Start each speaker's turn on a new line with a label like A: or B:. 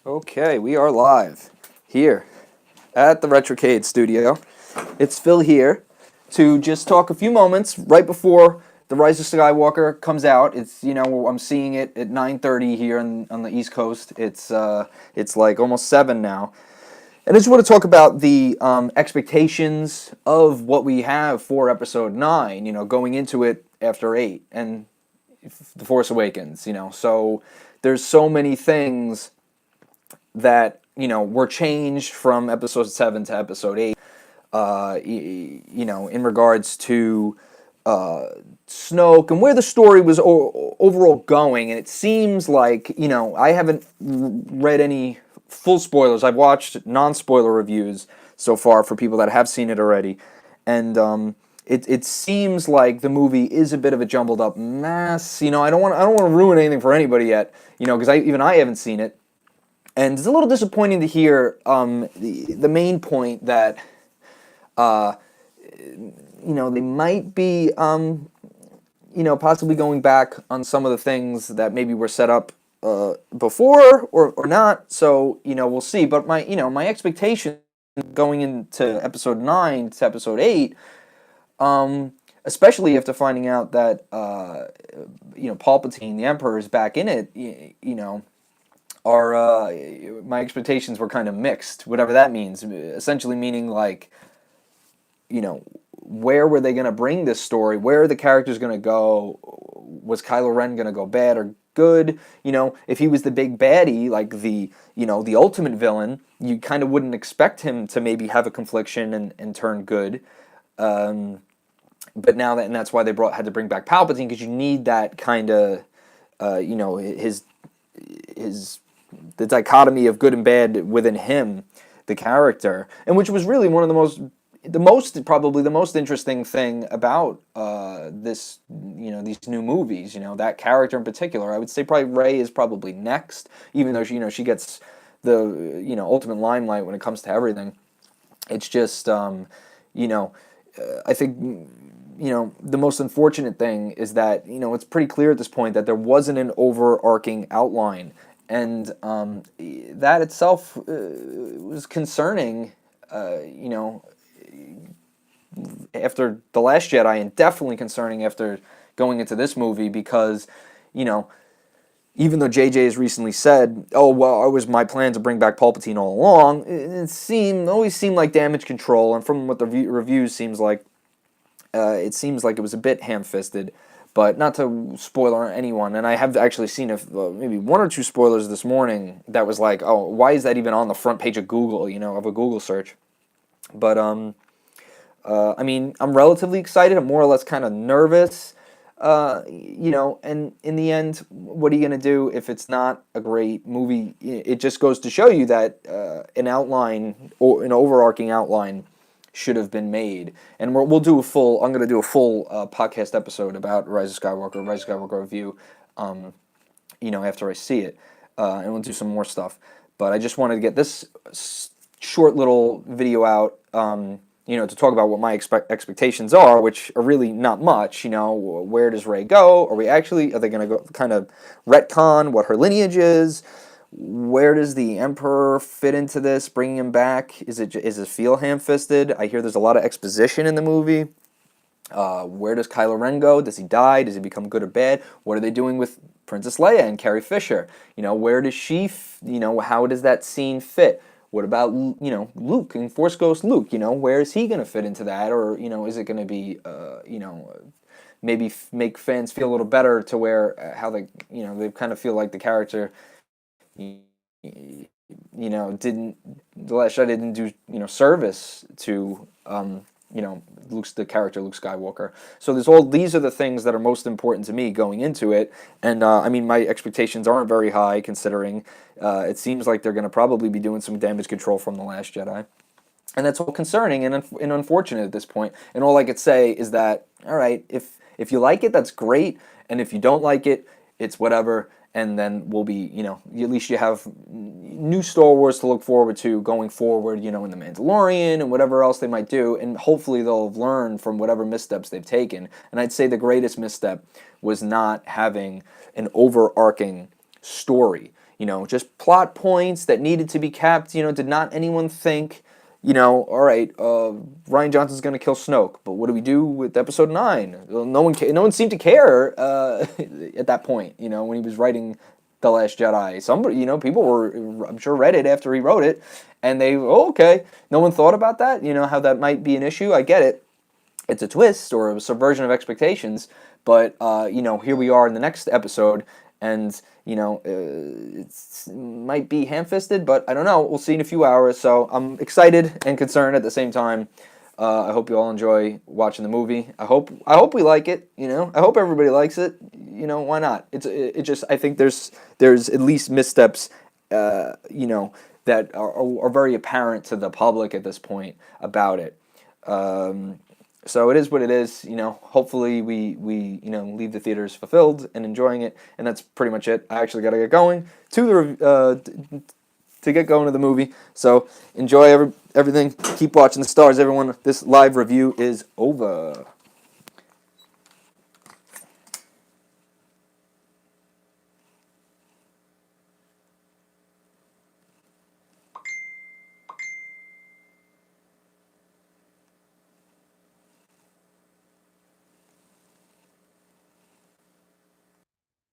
A: Okay, we are live here at the Retrocade studio. It's Phil here to just talk a few moments right before The Rise of Skywalker comes out. I'm seeing it at 9:30 here on the East Coast. It's like almost 7 now. And I just want to talk about the expectations of what we have for Episode 9, going into it after 8 and The Force Awakens, So there's so many things that were changed from episode 7 to episode 8, in regards to Snoke and where the story was overall going. And it seems like, I haven't read any full spoilers. I've watched non-spoiler reviews so far for people that have seen it already, and it seems like the movie is a bit of a jumbled up mess. I don't want to ruin anything for anybody yet, because I haven't seen it. And it's a little disappointing to hear the main point that they might be possibly going back on some of the things that maybe were set up before or not. So we'll see. But my expectation going into episode 9 to episode 8, especially after finding out that Palpatine, the Emperor, is back in it, my expectations were kind of mixed, whatever that means. Essentially meaning like, where were they going to bring this story? Where are the characters going to go? Was Kylo Ren going to go bad or good? If he was the big baddie, like the ultimate villain, you kind of wouldn't expect him to maybe have a confliction and turn good. But now and that's why they had to bring back Palpatine, because you need that kind of, the dichotomy of good and bad within him, the character, and which was really one of probably the most interesting thing about these new movies. That character in particular. I would say probably Rey is probably next, even though she gets the ultimate limelight when it comes to everything. It's just I think the most unfortunate thing is that it's pretty clear at this point that there wasn't an overarching outline. And that itself was concerning, after The Last Jedi, and definitely concerning after going into this movie, because, even though JJ has recently said, "Oh, well, it was my plan to bring back Palpatine all along," it always seemed like damage control, and from what the reviews seems like, it seems like it was a bit ham-fisted. But not to spoil anyone, and I have actually seen maybe one or two spoilers this morning that was like, oh, why is that even on the front page of Google, of a Google search? But, I'm relatively excited. I'm more or less kind of nervous, and in the end, what are you going to do if it's not a great movie? It just goes to show you that an outline, or an overarching outline, should have been made. And we'll do I'm going to do a full podcast episode about Rise of Skywalker review, after I see it, and we'll do some more stuff. But I just wanted to get this short little video out, to talk about what my expectations are, which are really not much. Where does Rey go? Are they going to go kind of retcon what her lineage is? Where does the Emperor fit into this? Bringing him back, is it feel ham-fisted? I hear there's a lot of exposition in the movie. Where does Kylo Ren go? Does he die? Does he become good or bad? What are they doing with Princess Leia and Carrie Fisher? Where does she? How does that scene fit? What about Luke and Force Ghost Luke? Where is he going to fit into that? Or is it going to be maybe make fans feel a little better to where how they they kind of feel like the character. The Last Jedi didn't do service to the character Luke Skywalker. So these are the things that are most important to me going into it, and my expectations aren't very high, considering it seems like they're going to probably be doing some damage control from The Last Jedi, and that's all concerning and unfortunate at this point. And all I could say is that, all right, if you like it, that's great, and if you don't like it, it's whatever. And then we'll be, at least you have new Star Wars to look forward to going forward, in The Mandalorian and whatever else they might do. And hopefully they'll have learned from whatever missteps they've taken. And I'd say the greatest misstep was not having an overarching story. just plot points that needed to be kept. Did not anyone think, all right, Ryan Johnson's going to kill Snoke, but what do we do with Episode 9? Well, no one seemed to care at that point. When he was writing The Last Jedi, somebody, people were, I'm sure, read it after he wrote it, and they, okay, no one thought about that. How that might be an issue. I get it. It's a twist or a subversion of expectations, but here we are in the next episode, and it might be ham-fisted, but I don't know. We'll see in a few hours. So I'm excited and concerned at the same time. I hope you all enjoy watching the movie. I hope we like it. I hope everybody likes it. Why not? It just, I think there's at least missteps. That are very apparent to the public at this point about it. So it is what it is. Hopefully we leave the theaters fulfilled and enjoying it, and that's pretty much it. I actually got to get going to get going to the movie. So enjoy everything. Keep watching the stars, everyone. This live review is over.